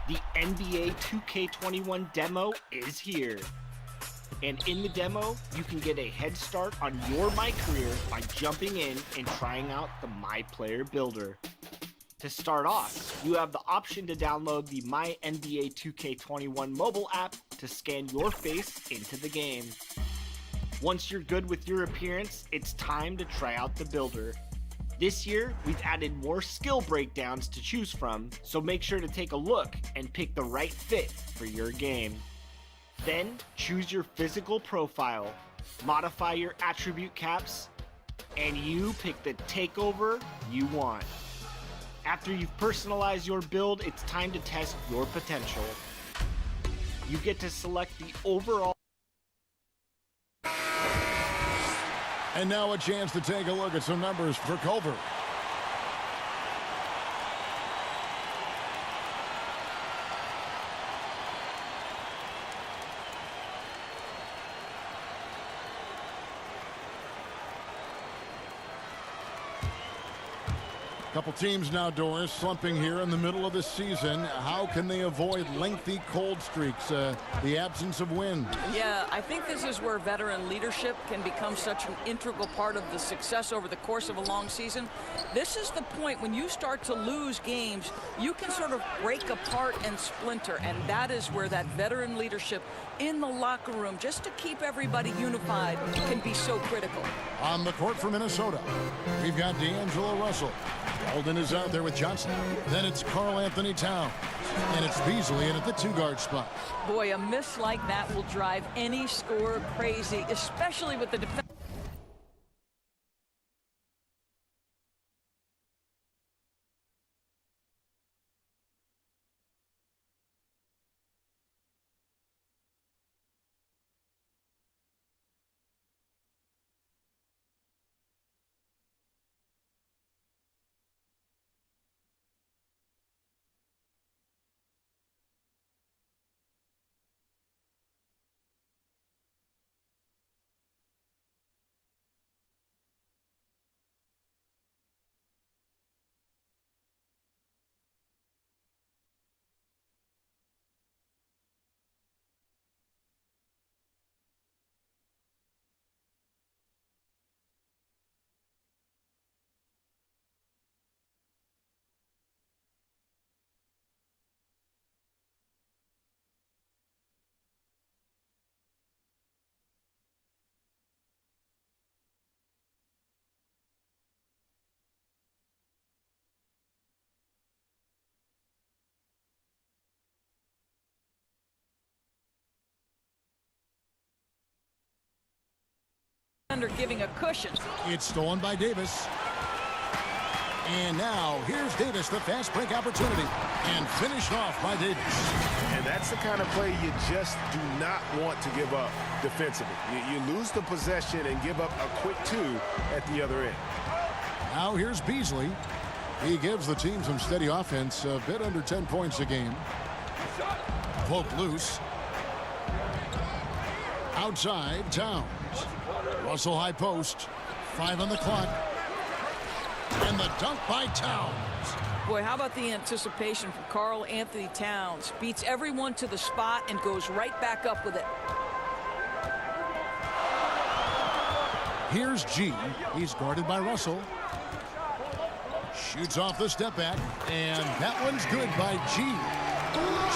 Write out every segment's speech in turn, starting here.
The NBA 2K21 demo is here. And in the demo, you can get a head start on your My Career by jumping in and trying out the My Player Builder. To start off, you have the option to download the My NBA 2K21 mobile app to scan your face into the game. Once you're good with your appearance, it's time to try out the builder. This year, we've added more skill breakdowns to choose from, so make sure to take a look and pick the right fit for your game. Then, choose your physical profile, modify your attribute caps, and you pick the takeover you want. After you've personalized your build, it's time to test your potential. You get to select the overall. And now a chance to take a look at some numbers for Culver. Couple teams now, Doris, slumping here in the middle of the season. How can they avoid lengthy cold streaks, the absence of wind? Yeah, I think this is where veteran leadership can become such an integral part of the success over the course of a long season. This is the point when you start to lose games, you can sort of break apart and splinter, and that is where that veteran leadership in the locker room, just to keep everybody unified, can be so critical. On the court for Minnesota, we've got D'Angelo Russell. Alden is out there with Johnson. Then it's Karl Anthony Towns. And it's Beasley in at the two-guard spot. Boy, a miss like that will drive any scorer crazy, especially with the defense. Giving a cushion. It's stolen by Davis. And now here's Davis, the fast break opportunity, and finished off by Davis. And that's the kind of play you just do not want to give up defensively. You lose the possession and give up a quick two at the other end. Now here's Beasley. He gives the team some steady offense, a bit under 10 points a game. Poke loose. Outside, Towns. Russell high post. 5 on the clock. And the dunk by Towns. Boy, how about the anticipation from Karl Anthony Towns? Beats everyone to the spot and goes right back up with it. Here's G. He's guarded by Russell. Shoots off the step back. And that one's good by G.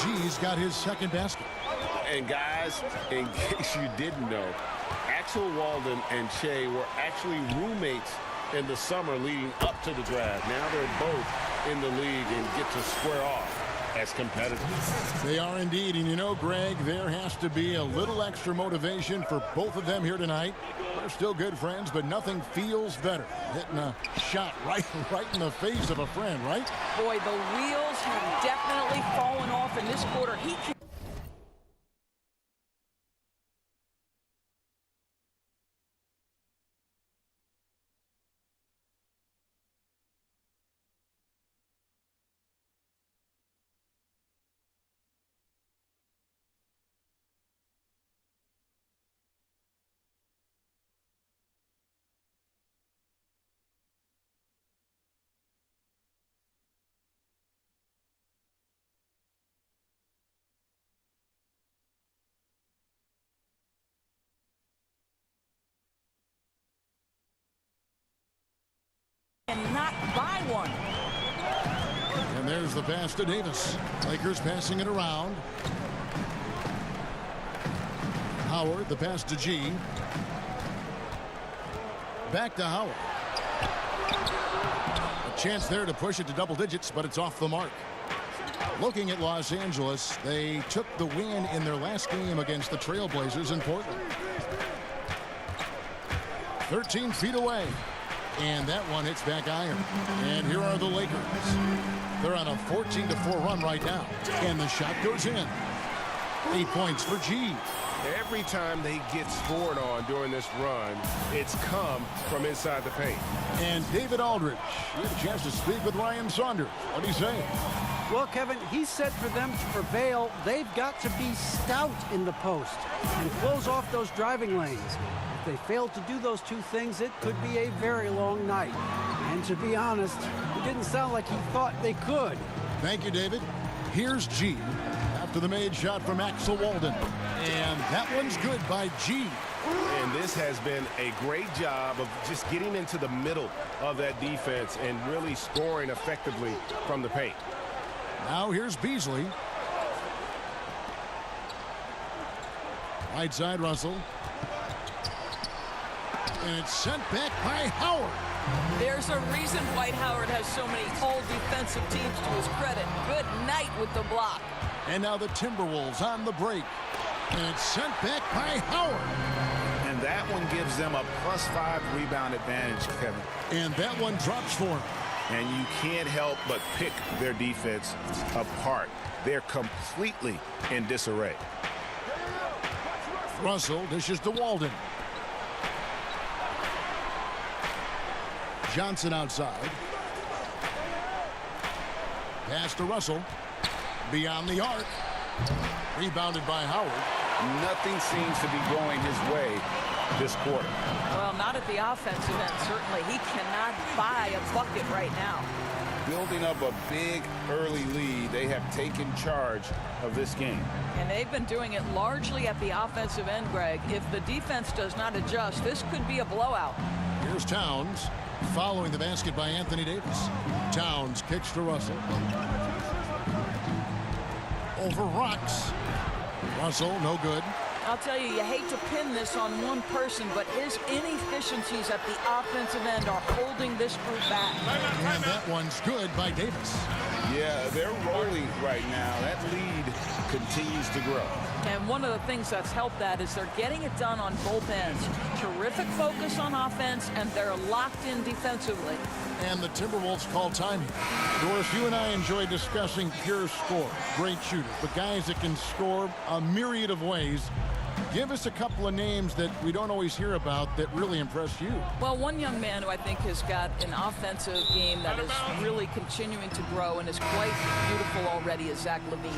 G's got his second basket. And guys, in case you didn't know, Axel Walden and Shea were actually roommates in the summer leading up to the draft. Now they're both in the league and get to square off as competitors. They are indeed. And you know, Greg, there has to be a little extra motivation for both of them here tonight. They're still good friends, but nothing feels better. Hitting a shot right in the face of a friend, right? Boy, the wheels have definitely fallen off in this quarter. He can and one. And there's the pass to Davis. Lakers passing it around. Howard, the pass to G. Back to Howard. A chance there to push it to double digits, but it's off the mark. Looking at Los Angeles, they took the win in their last game against the Trailblazers in Portland. 13 feet away. And that one hits back iron. And here are the Lakers. They're on a 14-4 run right now. And the shot goes in. 8 points for G. Every time they get scored on during this run, it's come from inside the paint. And David Aldridge. We had a chance to speak with Ryan Saunders. What do you say? Well, Kevin, he said for them to prevail, they've got to be stout in the post and close off those driving lanes. If they fail to do those two things, it could be a very long night. And to be honest, it didn't sound like he thought they could. Thank you, David. Here's G after the made shot from Axel Walden. And that one's good by G. And this has been a great job of just getting into the middle of that defense and really scoring effectively from the paint. Now here's Beasley. Right side Russell. And it's sent back by Howard. There's a reason Dwight Howard has so many all-defensive teams to his credit. Good night with the block. And now the Timberwolves on the break. And it's sent back by Howard. And that one gives them a +5 rebound advantage, Kevin. And that one drops for him. And you can't help but pick their defense apart. They're completely in disarray. Russell dishes to Walden. Johnson outside. Pass to Russell. Beyond the arc. Rebounded by Howard. Nothing seems to be going his way this quarter. Well, not at the offensive end, certainly. He cannot buy a bucket right now. Building up a big early lead, they have taken charge of this game. And they've been doing it largely at the offensive end, Greg. If the defense does not adjust, this could be a blowout. Here's Towns. Following the basket by Anthony Davis. Towns kicks to Russell. Over rocks. Russell, no good. I'll tell you, you hate to pin this on one person, but his inefficiencies at the offensive end are holding this group back. And that one's good by Davis. Yeah, they're rolling right now. That lead continues to grow. And one of the things that's helped that is they're getting it done on both ends. Terrific focus on offense, and they're locked in defensively. And the Timberwolves call time. Doris, you and I enjoy discussing pure score, great shooters, but guys that can score a myriad of ways. Give us a couple of names that we don't always hear about that really impress you. Well, one young man who I think has got an offensive game that is really continuing to grow and is quite beautiful already is Zach LaVine.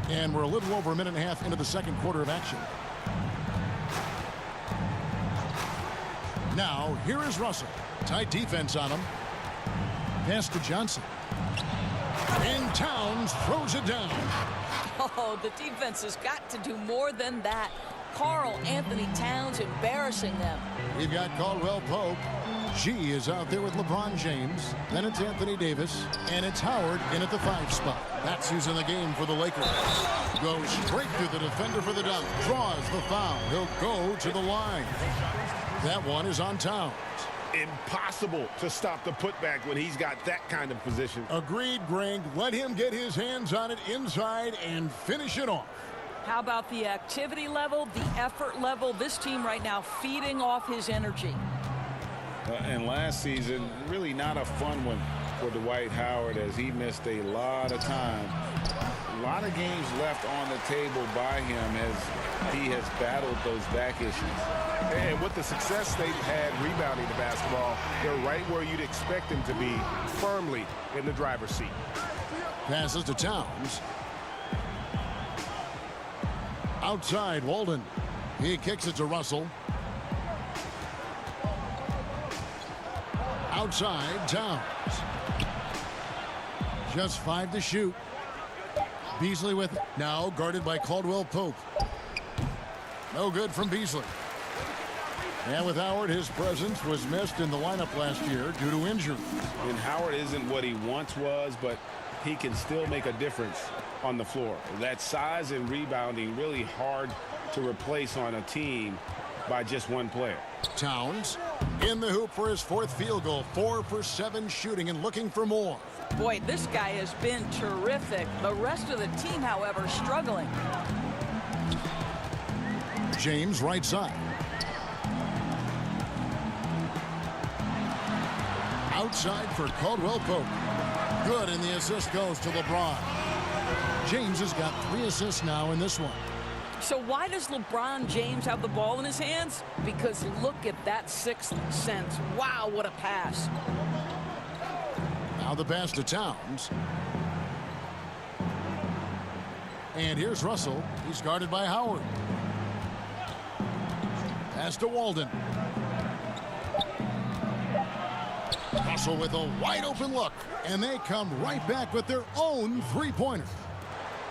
And we're a little over a minute and a half into the second quarter of action. Now, here is Russell. Tight defense on him. Pass to Johnson. And Towns throws it down. Oh, the defense has got to do more than that. Karl Anthony Towns embarrassing them. We've got Caldwell Pope. G is out there with LeBron James. Then it's Anthony Davis. And it's Howard in at the 5 spot. That's who's in the game for the Lakers. Goes straight through the defender for the dunk. Draws the foul. He'll go to the line. That one is on Towns. Impossible to stop the putback when he's got that kind of position. Agreed, Greg. Let him get his hands on it inside and finish it off. How about the activity level, the effort level? This team right now feeding off his energy. And last season, really not a fun one for Dwight Howard as he missed a lot of time. A lot of games left on the table by him as he has battled those back issues. And with the success they've had rebounding the basketball, they're right where you'd expect them to be, firmly in the driver's seat. Passes to Towns. Outside, Walden. He kicks it to Russell. Outside, Towns. Just 5 to shoot. Beasley with it. Now guarded by Caldwell Pope. No good from Beasley. And with Howard, his presence was missed in the lineup last year due to injury. And Howard isn't what he once was, but he can still make a difference on the floor. That size and rebounding really hard to replace on a team by just one player. Towns in the hoop for his 4th field goal. 4 for 7 shooting and looking for more. Boy, this guy has been terrific. The rest of the team, however, struggling. James right side. Outside for Caldwell Pope. Good, and the assist goes to LeBron. James has got 3 assists now in this one. So why does LeBron James have the ball in his hands? Because look at that 6th sense. Wow, what a pass. Now the pass to Towns. And here's Russell. He's guarded by Howard. Pass to Walden. Russell with a wide open look. And they come right back with their own 3-pointer.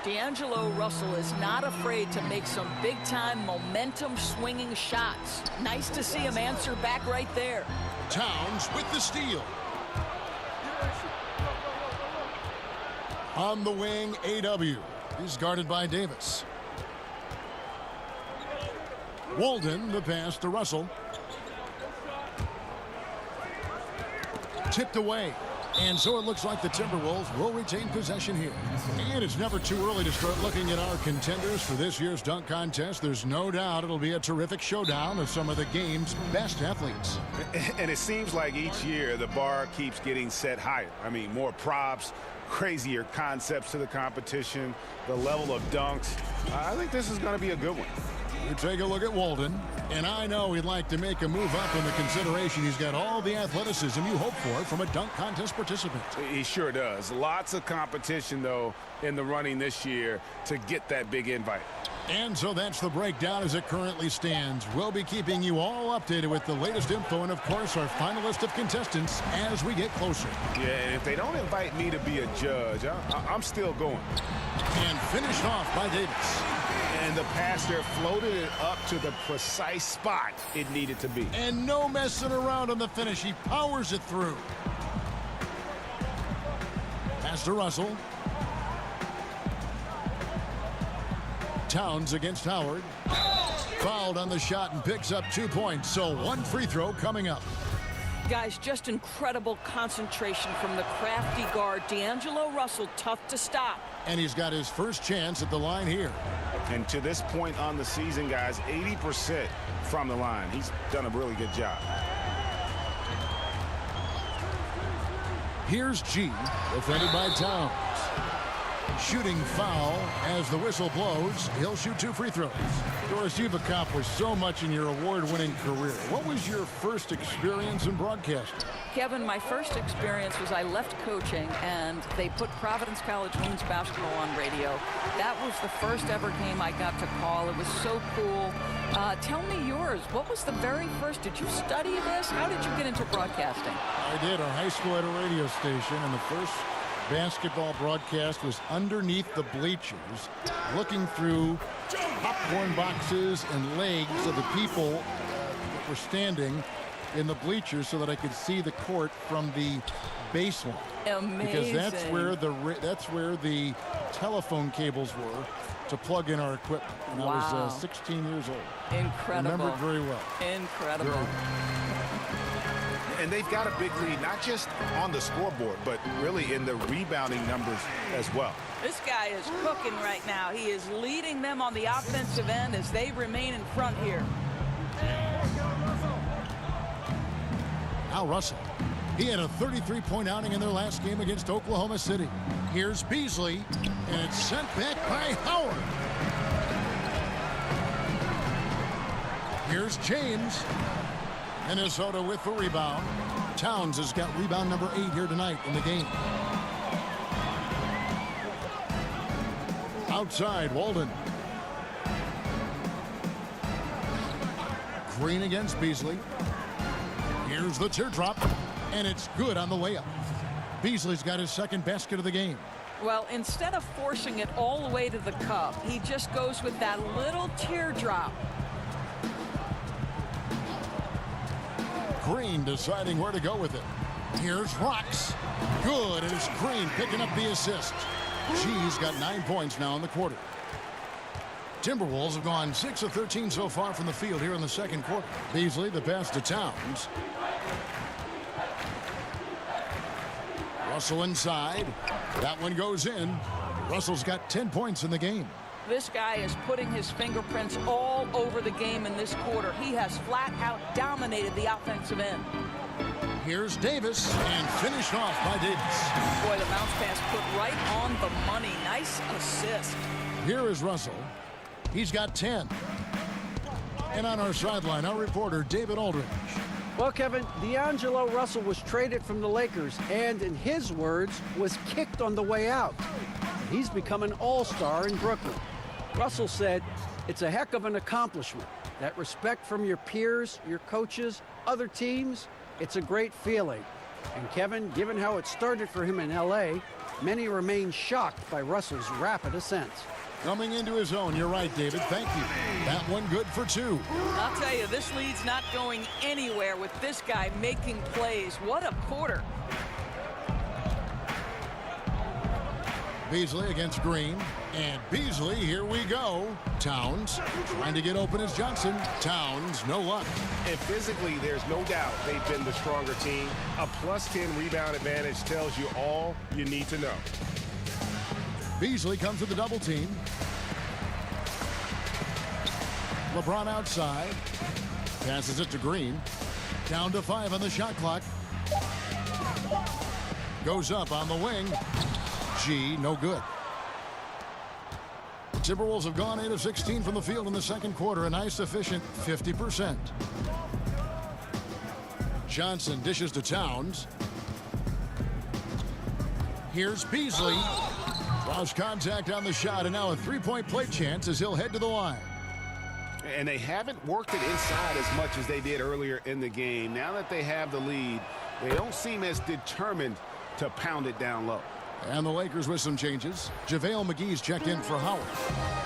D'Angelo Russell is not afraid to make some big-time momentum-swinging shots. Nice to see him answer back right there. Towns with the steal. On the wing, A.W. He's guarded by Davis. Walden, the pass to Russell. Tipped away. And so it looks like the Timberwolves will retain possession here. And it's never too early to start looking at our contenders for this year's dunk contest. There's no doubt it'll be a terrific showdown of some of the game's best athletes. And it seems like each year the bar keeps getting set higher. I mean, more props, crazier concepts to the competition, the level of dunks. I think this is going to be a good one. You take a look at Walden, and I know he'd like to make a move up in the consideration. He's got all the athleticism you hope for from a dunk contest participant. He sure does. Lots of competition, though, in the running this year to get that big invite. And so that's the breakdown as it currently stands. We'll be keeping you all updated with the latest info and, of course, our final list of contestants as we get closer. Yeah, and if they don't invite me to be a judge, I'm still going. And finished off by Davis. And the passer floated it up to the precise spot it needed to be. And no messing around on the finish. He powers it through. Pass to Russell. Towns against Howard. Fouled on the shot and picks up 2 points. So 1 free throw coming up. Guys, just incredible concentration from the crafty guard. D'Angelo Russell, tough to stop. And he's got his first chance at the line here. And to this point on the season, guys, 80% from the line. He's done a really good job. Here's G, defended by Towns. Shooting foul as the whistle blows. He'll shoot 2 free throws. Doris, you've accomplished so much in your award-winning career. What was your first experience in broadcasting? Kevin, my first experience was I left coaching and they put Providence College women's basketball on radio. That was the first ever game I got to call. It was so cool. Tell me yours. What was the very first? Did you study this? How did you get into broadcasting? I did. Our high school had a radio station, and the first basketball broadcast was underneath the bleachers, looking through popcorn boxes and legs of the people that were standing in the bleachers so that I could see the court from the baseline. Amazing. Because that's where the telephone cables were to plug in our equipment. And wow. I was 16 years old. Incredible. Remember it very well. Incredible. And they've got a big lead, not just on the scoreboard, but really in the rebounding numbers as well. This guy is cooking right now. He is leading them on the offensive end as they remain in front here. Now Russell. He had a 33-point outing in their last game against Oklahoma City. Here's Beasley, and it's sent back by Howard. Here's James. Minnesota with the rebound. Towns has got rebound number 8 here tonight in the game. Outside, Walden. Green against Beasley. Here's the teardrop, and it's good on the layup. Beasley's got his second basket of the game. Well, instead of forcing it all the way to the cup, he just goes with that little teardrop. Green deciding where to go with it. Here's Rocks. Good, and it's Green picking up the assist. G's got 9 points now in the quarter. Timberwolves have gone 6 of 13 so far from the field here in the second quarter. Beasley the pass to Towns. Russell inside. That one goes in. Russell's got 10 points in the game. This guy is putting his fingerprints all over the game in this quarter. He has flat out dominated the offensive end. Here's Davis, and finished off by Davis. Boy, the bounce pass put right on the money. Nice assist. Here is Russell. He's got 10. And on our sideline, our reporter, David Aldridge. Well, Kevin, D'Angelo Russell was traded from the Lakers and, in his words, was kicked on the way out. He's become an all-star in Brooklyn. Russell said, "It's a heck of an accomplishment. That respect from your peers, your coaches, other teams, it's a great feeling." And Kevin, given how it started for him in L.A., many remain shocked by Russell's rapid ascent. Coming into his own, you're right, David. Thank you. That one good for 2. I'll tell you, this lead's not going anywhere with this guy making plays. What a quarter. Beasley against Green. And Beasley, here we go. Towns trying to get open as Johnson. Towns, no luck. And physically, there's no doubt they've been the stronger team. A +10 rebound advantage tells you all you need to know. Beasley comes with the double team. LeBron outside. Passes it to Green. Down to 5 on the shot clock. Goes up on the wing. G, no good. Timberwolves have gone 8 of 16 from the field in the second quarter. A nice, efficient 50%. Johnson dishes to Towns. Here's Beasley. Lost contact on the shot, and now a three-point play chance as he'll head to the line. And they haven't worked it inside as much as they did earlier in the game. Now that they have the lead, they don't seem as determined to pound it down low. And the Lakers with some changes. JaVale McGee's checked in for Howard.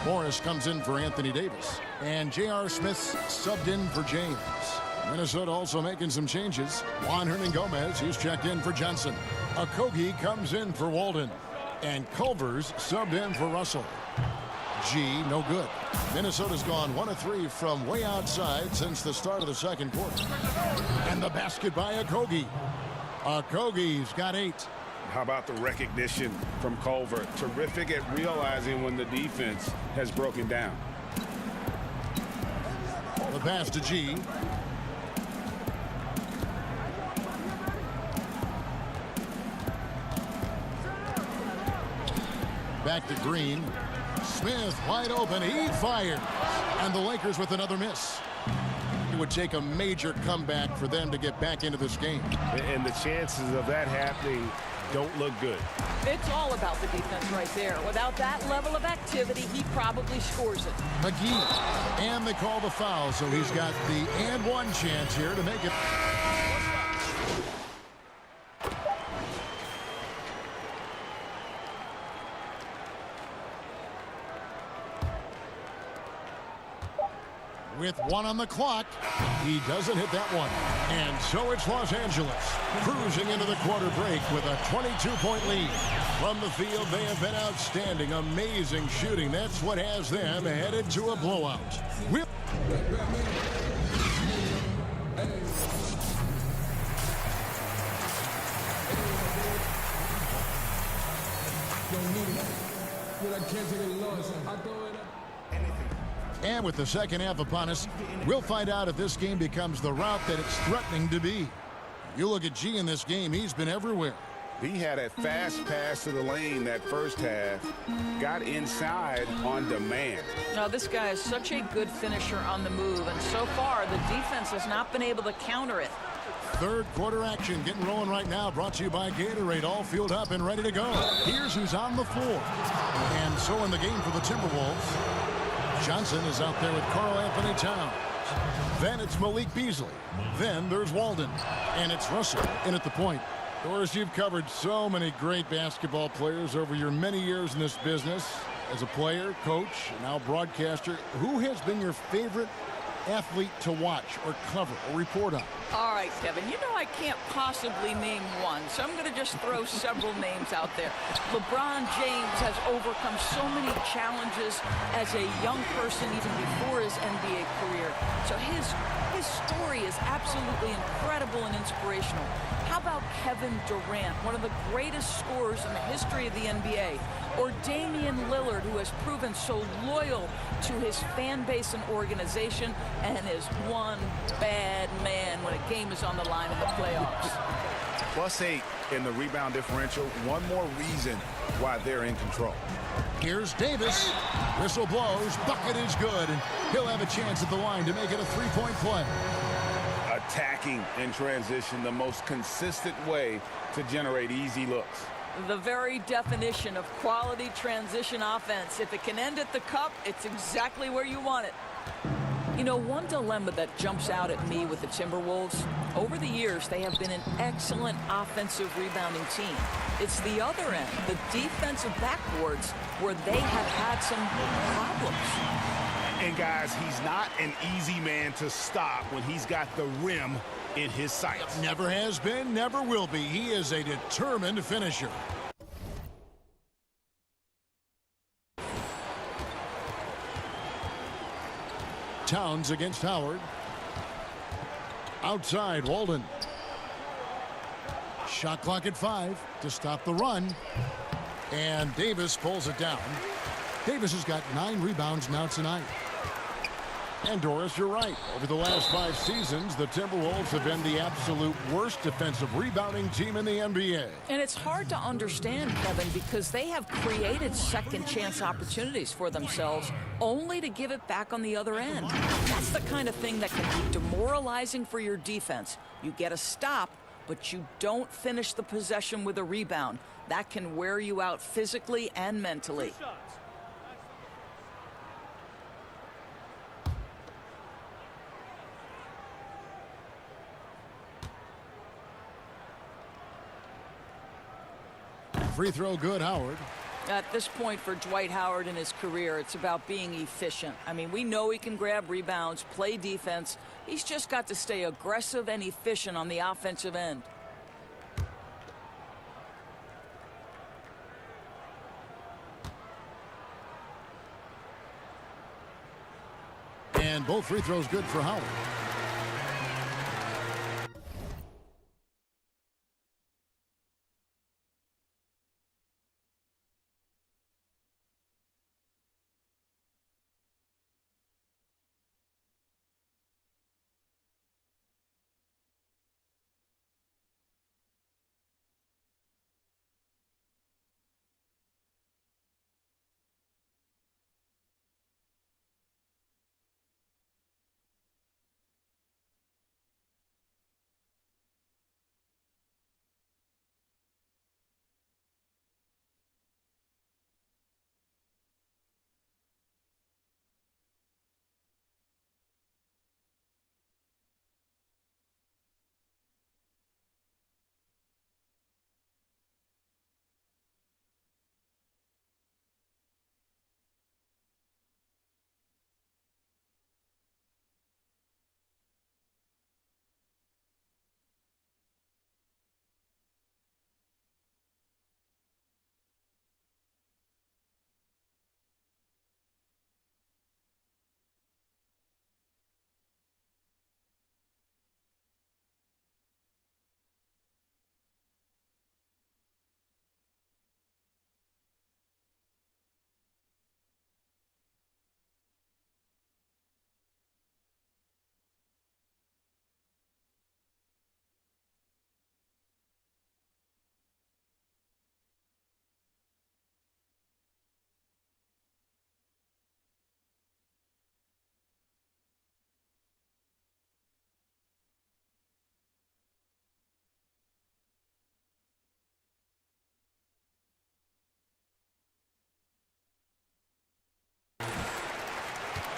Morris comes in for Anthony Davis. And J.R. Smith's subbed in for James. Minnesota also making some changes. Juan Hernan-Gomez, he's checked in for Johnson. Okogie comes in for Walden. And Culver's subbed in for Russell. G, no good. Minnesota's gone 1 of 3 from way outside since the start of the second quarter. And the basket by Okogie. Okogie's got 8. How about the recognition from Culver? Terrific at realizing when the defense has broken down. The pass to G. Back to Green. Smith wide open. He fires. And the Lakers with another miss. It would take a major comeback for them to get back into this game. And the chances of that happening don't look good. It's all about the defense right there. Without that level of activity, he probably scores it. McGee. And they call the foul, so he's got the and one chance here to make it. With 1 on the clock, he doesn't hit that one. And so it's Los Angeles cruising into the quarter break with a 22-point lead. From the field, they have been outstanding, amazing shooting. That's what has them headed to a blowout. And with the second half upon us, we'll find out if this game becomes the route that it's threatening to be. You look at G in this game, he's been everywhere. He had a fast pass to the lane that first half, got inside on demand. Now, this guy is such a good finisher on the move, and so far the defense has not been able to counter it. Third quarter action getting rolling right now, brought to you by Gatorade, all fueled up and ready to go. Here's who's on the floor. And so in the game for the Timberwolves, Johnson is out there with Karl Anthony Towns. Then it's Malik Beasley. Then there's Walden. And it's Russell in at the point. Doris, you've covered so many great basketball players over your many years in this business. As a player, coach, and now broadcaster, who has been your favorite athlete to watch or cover or report on? All right, Kevin, you know I can't possibly name one, so I'm going to just throw several names out there. LeBron James has overcome so many challenges as a young person even before his NBA career. So his story is absolutely incredible and inspirational. How about Kevin Durant, one of the greatest scorers in the history of the NBA? Or Damian Lillard, who has proven so loyal to his fan base and organization and is one bad man when a game is on the line in the playoffs. +8 in the rebound differential. One more reason why they're in control. Here's Davis. Whistle blows. Bucket is good. And he'll have a chance at the line to make it a three-point play. Attacking in transition, the most consistent way to generate easy looks. The very definition of quality transition offense. If it can end at the cup, it's exactly where you want it. You know, one dilemma that jumps out at me with the Timberwolves, over the years, they have been an excellent offensive rebounding team. It's the other end, the defensive backboards, where they have had some problems. And guys, he's not an easy man to stop when he's got the rim in his sights. Never has been, never will be. He is a determined finisher. Towns against Howard. Outside, Walden. Shot clock at 5 to stop the run. And Davis pulls it down. Davis has got 9 rebounds now tonight. And Doris, you're right. Over the last 5 seasons, the Timberwolves have been the absolute worst defensive rebounding team in the NBA. And it's hard to understand, Kevin, because they have created second chance opportunities for themselves only to give it back on the other end. That's the kind of thing that can be demoralizing for your defense. You get a stop, but you don't finish the possession with a rebound. That can wear you out physically and mentally. Free throw good, Howard. At this point for Dwight Howard in his career, it's about being efficient. I mean, we know he can grab rebounds, play defense. He's just got to stay aggressive and efficient on the offensive end. And both free throws good for Howard.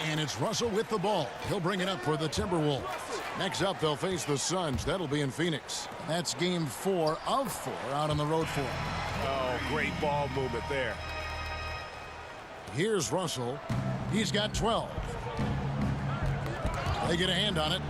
And it's Russell with the ball. He'll bring it up for the Timberwolves. Next up, they'll face the Suns. That'll be in Phoenix. That's game 4 of 4 out on the road for them. Oh, great ball movement there. Here's Russell. He's got 12. They get a hand on it.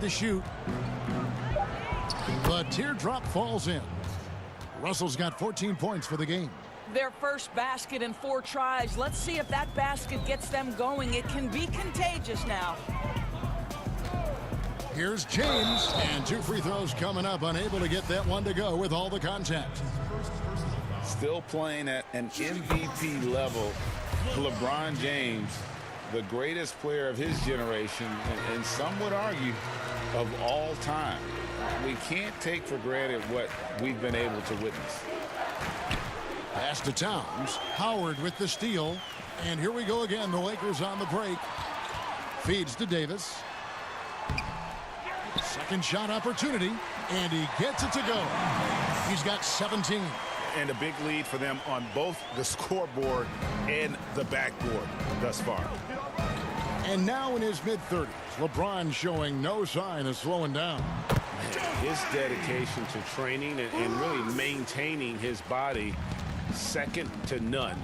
To shoot. The teardrop falls in. Russell's got 14 points for the game. Their first basket in 4 tries. Let's see if that basket gets them going. It can be contagious now. Here's James, and 2 free throws coming up, unable to get that one to go with all the contact. Still playing at an MVP level. LeBron James, the greatest player of his generation, and some would argue of all time. We can't take for granted what we've been able to witness. Pass to Towns. Howard with the steal. And here we go again. The Lakers on the break. Feeds to Davis. Second shot opportunity. And he gets it to go. He's got 17. And a big lead for them on both the scoreboard and the backboard thus far. And now in his mid-30s, LeBron showing no sign of slowing down. His dedication to training and really maintaining his body, second to none.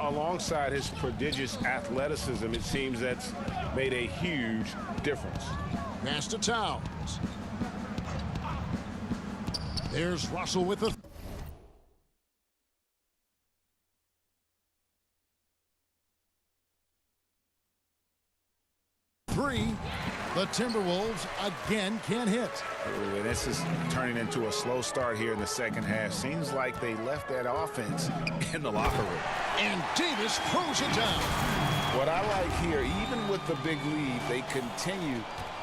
Alongside his prodigious athleticism, it seems that's made a huge difference. Pass to Towns. There's Russell with the... three. The Timberwolves again can't hit. Ooh, and this is turning into a slow start here in the second half. Seems like they left that offense in the locker room. And Davis throws it down. What I like here, even with the big lead, they continue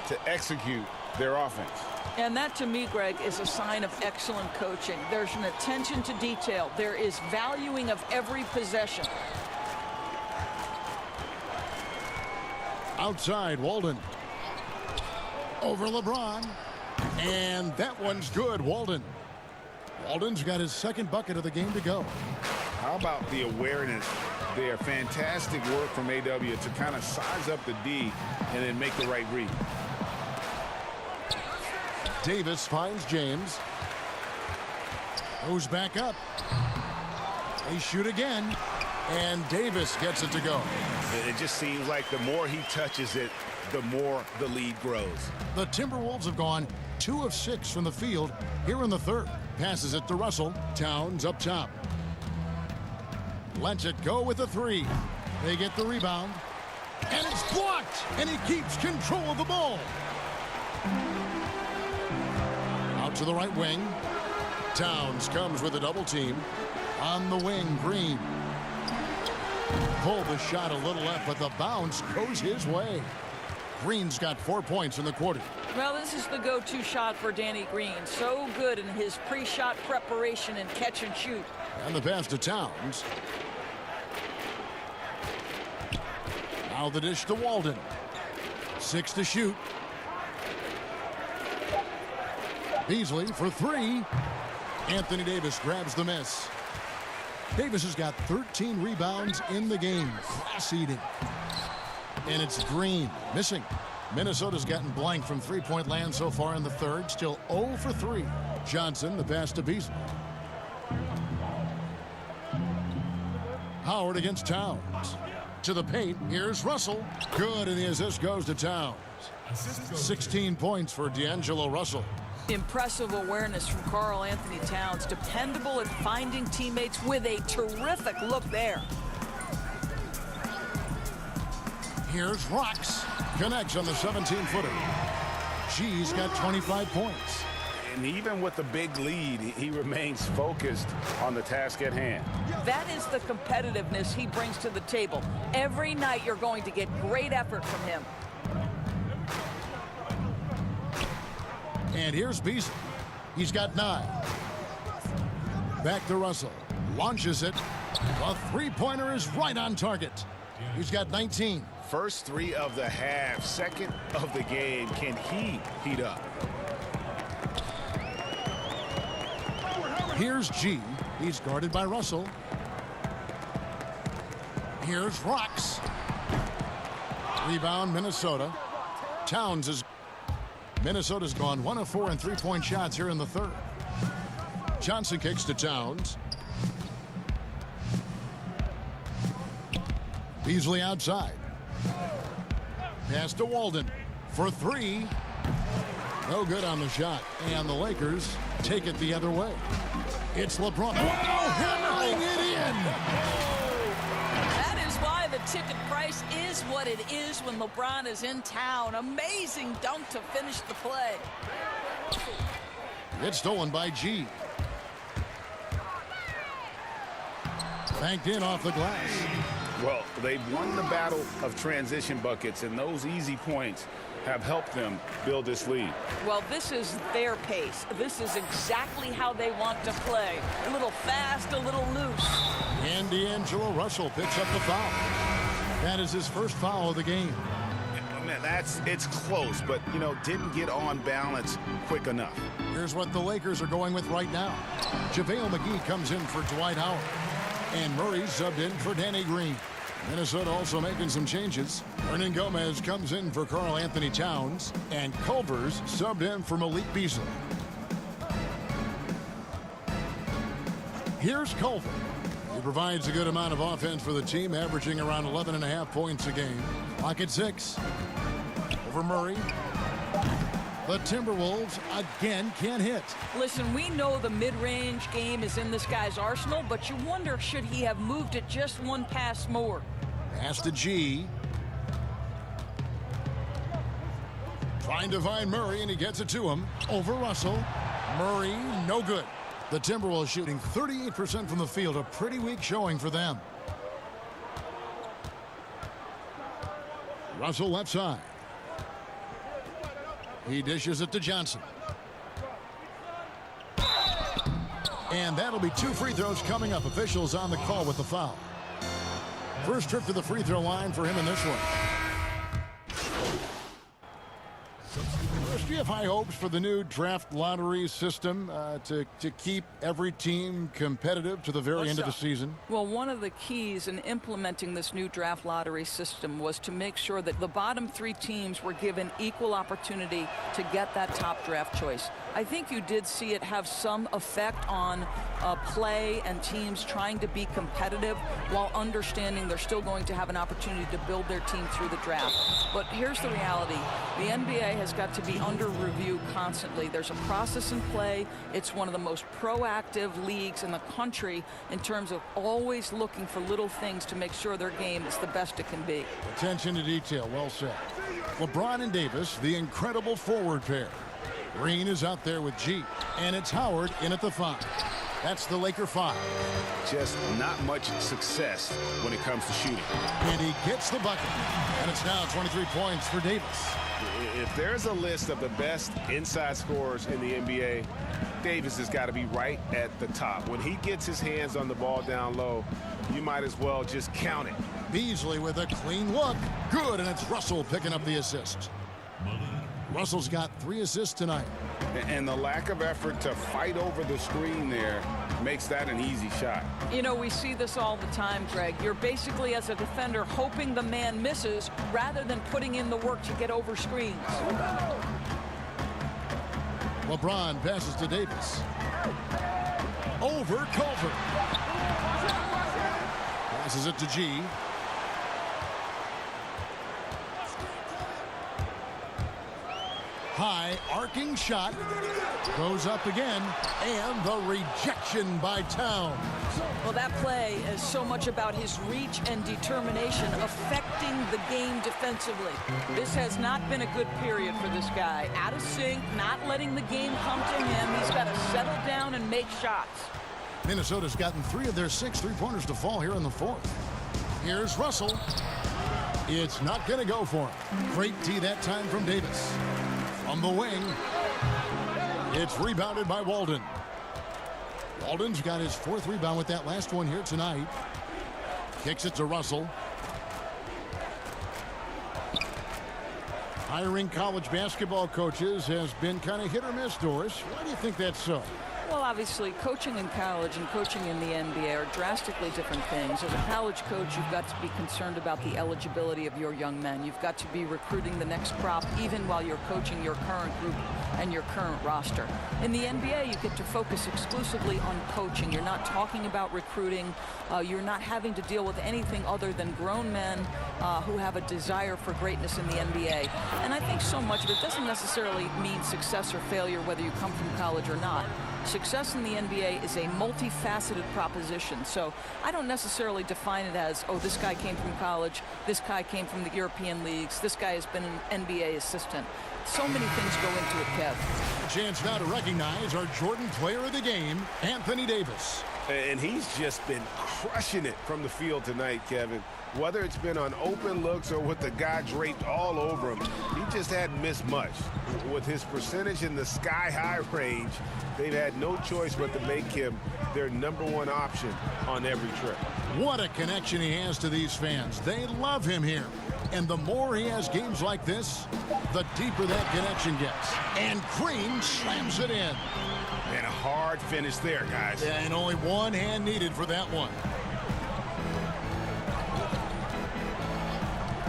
to execute their offense. And that, to me, Greg, is a sign of excellent coaching. There's an attention to detail. There is valuing of every possession. Outside, Walden. Over LeBron. And that one's good, Walden. Walden's got his second bucket of the game to go. How about the awareness there? Fantastic work from AW to kind of size up the D and then make the right read. Davis finds James. Goes back up. They shoot again. And Davis gets it to go. It just seems like the more he touches it, the more the lead grows. The Timberwolves have gone 2 of 6 from the field here in the third. Passes it to Russell. Towns up top. Lets it go with a 3. They get the rebound. And it's blocked. And he keeps control of the ball. Out to the right wing. Towns comes with a double team. On the wing, Green. Pulled the shot a little left, but the bounce goes his way. Green's got 4 points in the quarter. Well, this is the go-to shot for Danny Green. So good in his pre-shot preparation and catch and shoot. And the pass to Towns. Now the dish to Walden. 6 to shoot. Beasley for 3. Anthony Davis grabs the miss. Davis has got 13 rebounds in the game. Class-eating. And it's Green missing. Minnesota's gotten blank from three-point land so far in the third. Still 0 for 3. Johnson, the pass to Beasley. Howard against Towns. To the paint. Here's Russell. Good, and the assist goes to Towns. 16 points for D'Angelo Russell. Impressive awareness from Karl Anthony Towns. Dependable at finding teammates with a terrific look there. Here's Rocks. Connects on the 17-footer. She's got 25 points. And even with the big lead, he remains focused on the task at hand. That is the competitiveness he brings to the table. Every night you're going to get great effort from him. And here's Beasley. He's got 9. Back to Russell. Launches it. A three-pointer is right on target. He's got 19. First three of the half, second of the game. Can he heat up? Here's G. He's guarded by Russell. Here's Rocks. Rebound, Minnesota. Minnesota's gone 1 of 4 in three-point shots here in the third. Johnson kicks to Towns. Beasley outside. Pass to Walden for three. No good on the shot. And the Lakers take it the other way. It's LeBron. Wow, hammering it in. That is why the ticket price is what it is when LeBron is in town. Amazing dunk to finish the play. It's stolen by G. Banked in off the glass. Well, they've won the battle of transition buckets, and those easy points have helped them build this lead. Well, this is their pace. This is exactly how they want to play. A little fast, a little loose. And D'Angelo Russell picks up the foul. That is his first foul of the game. Man, it's close, but, didn't get on balance quick enough. Here's what the Lakers are going with right now. JaVale McGee comes in for Dwight Howard. And Murray subbed in for Danny Green. Minnesota also making some changes. Hernan Gomez comes in for Karl Anthony Towns. And Culver's subbed in for Malik Beasley. Here's Culver. He provides a good amount of offense for the team, averaging around 11.5 points a game. Clock at 6. Over Murray. The Timberwolves again can't hit. Listen, we know the mid-range game is in this guy's arsenal, but you wonder, should he have moved it just one pass more? Pass to G. Trying to find Murray, and he gets it to him. Over Russell. Murray, no good. The Timberwolves shooting 38% from the field, a pretty weak showing for them. Russell left side. He dishes it to Johnson. And that'll be 2 free throws coming up. Officials on the call with the foul. First trip to the free throw line for him in this one. Do you have high hopes for the new draft lottery system to keep every team competitive to the very end of the season? Well, one of the keys in implementing this new draft lottery system was to make sure that the bottom 3 teams were given equal opportunity to get that top draft choice. I think you did see it have some effect on play and teams trying to be competitive while understanding they're still going to have an opportunity to build their team through the draft. But here's the reality. The NBA has got to be under review constantly. There's a process in play. It's one of the most proactive leagues in the country in terms of always looking for little things to make sure their game is the best it can be. Attention to detail. Well said. LeBron and Davis, the incredible forward pair. Green is out there with G. And it's Howard in at the 5. That's the Laker 5. Just not much success when it comes to shooting. And he gets the bucket. And it's now 23 points for Davis. If there's a list of the best inside scorers in the NBA, Davis has got to be right at the top. When he gets his hands on the ball down low, you might as well just count it. Beasley with a clean look. Good, and it's Russell picking up the assist. Russell's got 3 assists tonight. And the lack of effort to fight over the screen there makes that an easy shot. You know, we see this all the time, Greg. You're basically, as a defender, hoping the man misses rather than putting in the work to get over screens. LeBron passes to Davis. Over Culver. Passes it to G. High arcing shot goes up again, and the rejection by Towns. Well, that play is so much about his reach and determination affecting the game defensively. This has not been a good period for this guy. Out of sync, not letting the game come to him. He's got to settle down and make shots. Minnesota's gotten 3 of their 6 three-pointers to fall here in the 4th. Here's Russell. It's not going to go for him. Great D that time from Davis. On the wing, it's rebounded by Walden. Walden's got his 4th rebound with that last one here tonight. Kicks it to Russell. Hiring college basketball coaches has been kind of hit or miss, Doris. Why do you think that's so? Well, obviously, coaching in college and coaching in the NBA are drastically different things. As a college coach, you've got to be concerned about the eligibility of your young men. You've got to be recruiting the next crop, even while you're coaching your current group and your current roster. In the NBA, you get to focus exclusively on coaching. You're not talking about recruiting. You're not having to deal with anything other than grown men who have a desire for greatness in the NBA. And I think so much of it doesn't necessarily mean success or failure, whether you come from college or not. Success in the NBA is a multifaceted proposition. So I don't necessarily define it as, oh, this guy came from college, this guy came from the European leagues, this guy has been an NBA assistant. So many things go into it, Kev. A chance now to recognize our Jordan Player of the Game, Anthony Davis. And he's just been crushing it from the field tonight, Kevin. Whether it's been on open looks or with the guy draped all over him, he just hadn't missed much. With his percentage in the sky-high range, they've had no choice but to make him their #1 option on every trip. What a connection he has to these fans. They love him here. And the more he has games like this, the deeper that connection gets. And Green slams it in. And a hard finish there, guys. Yeah, and only one hand needed for that one.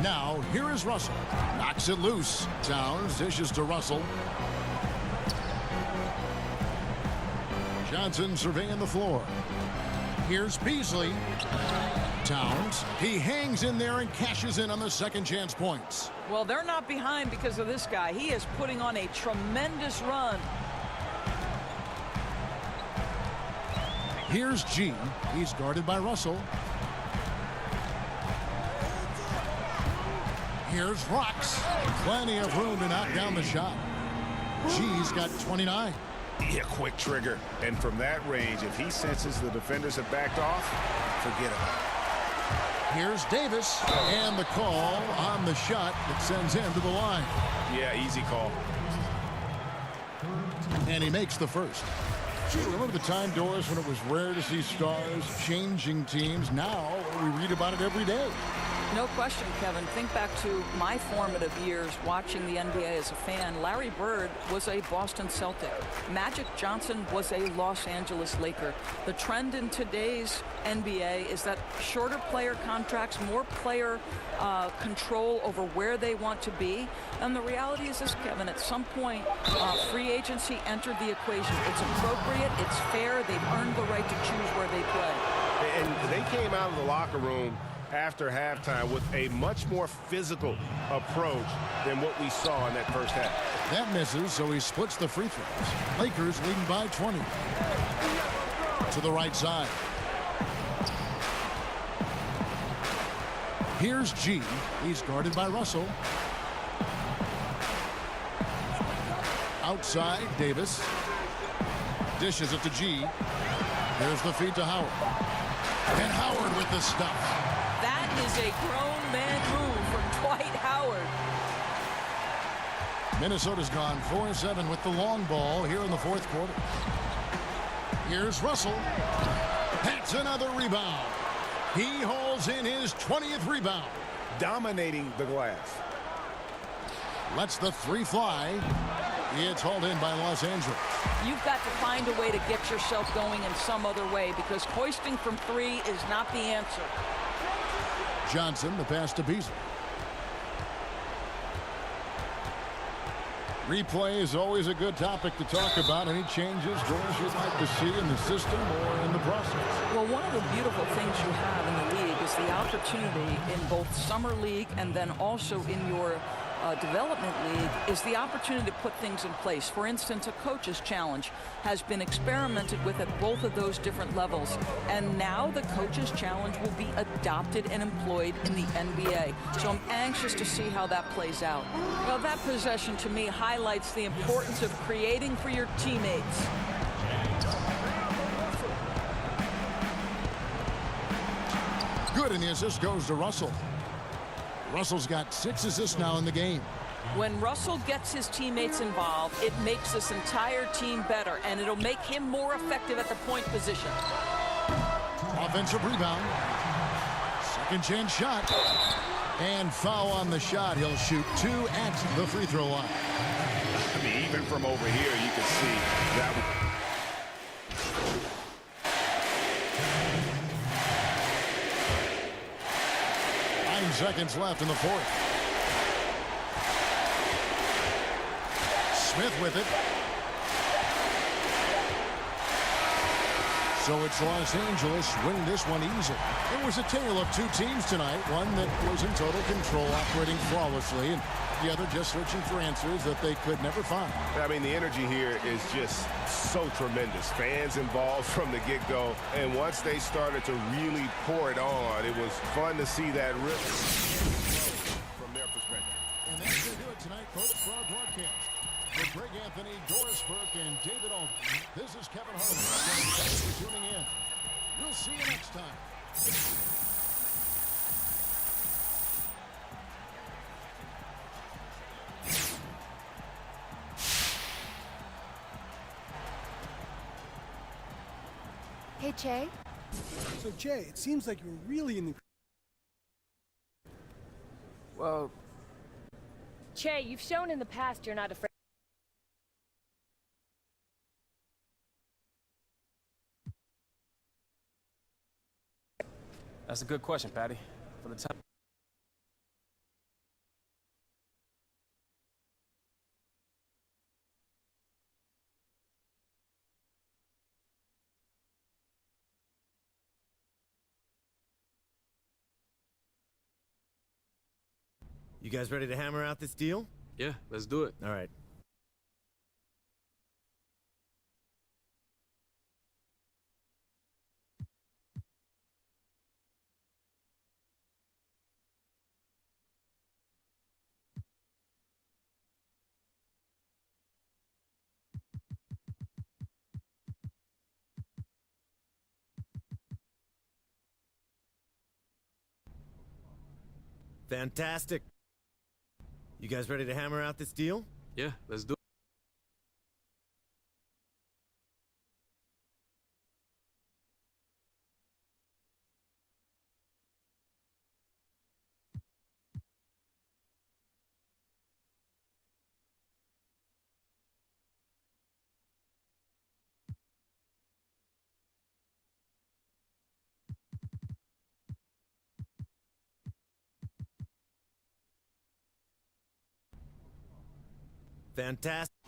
Now, here is Russell. Knocks it loose. Towns dishes to Russell. Johnson surveying the floor. Here's Beasley. Towns. He hangs in there and cashes in on the second chance points. Well, they're not behind because of this guy. He is putting on a tremendous run. Here's G. He's guarded by Russell. Here's Rocks. Plenty of room to knock down the shot. G's got 29. Yeah, quick trigger. And from that range, if he senses the defenders have backed off, forget about it. Here's Davis. And the call on the shot that sends him to the line. Yeah, easy call. And he makes the first. Remember the time, Doris, when it was rare to see stars changing teams? Now we read about it every day. No question, Kevin. Think back to my formative years watching the NBA as a fan. Larry Bird was a Boston Celtic. Magic Johnson was a Los Angeles Laker. The trend in today's NBA is that shorter player contracts, more player control over where they want to be. And the reality is this, Kevin, at some point, free agency entered the equation. It's appropriate, it's fair, they've earned the right to choose where they play. And they came out of the locker room after halftime with a much more physical approach than what we saw in that first half. That misses, so he splits the free throws. Lakers leading by 20. To the right side. Here's G. He's guarded by Russell. Outside, Davis. Dishes it to G. Here's the feed to Howard. And Howard with the stuff. That is a grown man move from Dwight Howard. Minnesota's gone 4-7 with the long ball here in the fourth quarter. Here's Russell. That's another rebound. He holds in his 20th rebound. Dominating the glass. Lets the three fly. It's hauled in by Los Angeles. You've got to find a way to get yourself going in some other way because hoisting from three is not the answer. Johnson, the pass to Beasley. Replay is always a good topic to talk about. Any changes, Doris, you'd like to see in the system or in the process? Well, one of the beautiful things you have in the league is the opportunity in both Summer League and then also in your development league is the opportunity to put things in place. For instance, a coach's challenge has been experimented with at both of those different levels. And now the coach's challenge will be adopted and employed in the NBA. So I'm anxious to see how that plays out. Well, that possession to me highlights the importance of creating for your teammates. Good, and the assist goes to Russell. Russell's got 6 assists now in the game. When Russell gets his teammates involved, it makes this entire team better, and it'll make him more effective at the point position. Offensive rebound. Second chance shot. And foul on the shot. He'll shoot 2 at the free throw line. I mean, even from over here, you can see that. 9 seconds left in the fourth. Smith with it. So it's Los Angeles winning this one easily. It was a tale of 2 teams tonight. One that was in total control, operating flawlessly, and the other just searching for answers that they could never find. I mean, the energy here is just so tremendous. Fans involved from the get-go, and once they started to really pour it on, it was fun to see that rip from their perspective. And that's going to do it tonight, folks, for our broadcast. For Greg Anthony, Doris Burke, and David Aldridge, this is Kevin Harlan. Thanks for tuning in. We'll see you next time. Hey, Che. So, Che, it seems like you're really in the... Well, Che, you've shown in the past you're not afraid. That's a good question, Patty. For the time. You guys ready to hammer out this deal? Yeah, let's do it. All right. Fantastic. You guys ready to hammer out this deal? Yeah, let's do it. Fantastic.